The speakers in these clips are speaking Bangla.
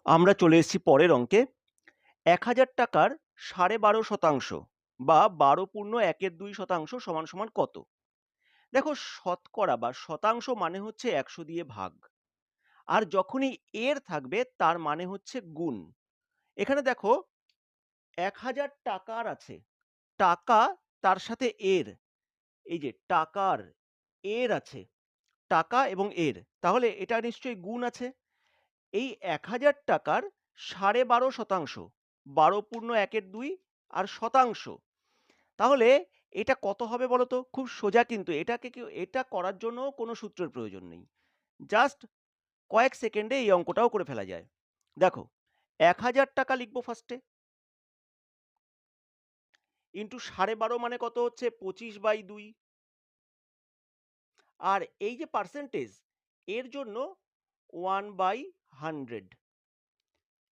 আমরা চলে এসেছি পরের অঙ্কে। ১,০০০ টাকার ১২.৫% বা ১২.১২% সমান সমান কত? দেখো, শতকরা বা শতাংশ মানে হচ্ছে ১০০ দিয়ে ভাগ। আর যখনই এর থাকবে তার মানে হচ্ছে গুণ। এখানে দেখো ১,০০০ টাকার আছে। টাকা তার সাথে এর। এই যে টাকার এর আছে। টাকা এবং এর। তাহলে এটা নিশ্চয়ই গুণ আছে। এই ১,০০০ টাকার ১২.৫%, ১২.১২ আর শতাংশ। তাহলে এটা কত হবে বলো তো? খুব সোজা কিন্তু। এটা করার জন্য কোনো সূত্রের প্রয়োজন নেই। জাস্ট কয়েক সেকেন্ডে এই অঙ্কটাও করে ফেলা যায়। দেখো, ১,০০০ টাকা লিখব ফার্স্টে, ইন্টু ১২.৫ মানে কত হচ্ছে? ২৫/২। আর এই যে পার্সেন্টেজ, এর জন্য 1/100।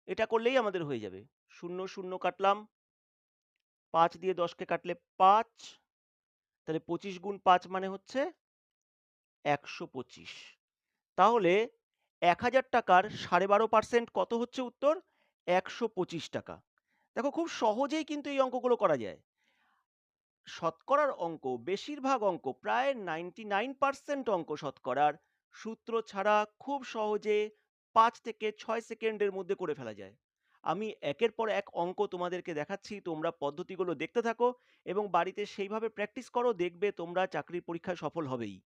এটা করলেই আমাদের হয়ে যাবে। ০, ০ কাটলাম, ৫ দিয়ে ১০কে কাটলে ৫, তাহলে ২৫ গুণ ৫ মানে হচ্ছে ১২৫। তাহলে ১,০০০ টাকার ১২.৫% কত হচ্ছে উত্তর? ১২৫ টাকা। দেখো, খুব সহজেই কিন্তু এই অঙ্কগুলো করা যায়। শতকরার অঙ্ক, বেশিরভাগ অঙ্ক, প্রায় 99% অঙ্ক শতকরার সূত্র ছাড়া খুব সহজে ৫ থেকে ৬ সেকেন্ডের মধ্যে করে ফেলা যায়। আমি একের পর এক অঙ্ক তোমাদেরকে দেখাচ্ছি, তোমরা পদ্ধতিগুলো দেখতে থাকো এবং বাড়িতে সেইভাবে প্র্যাকটিস করো, দেখবে তোমরা চাকরির পরীক্ষায় সফল হবেই।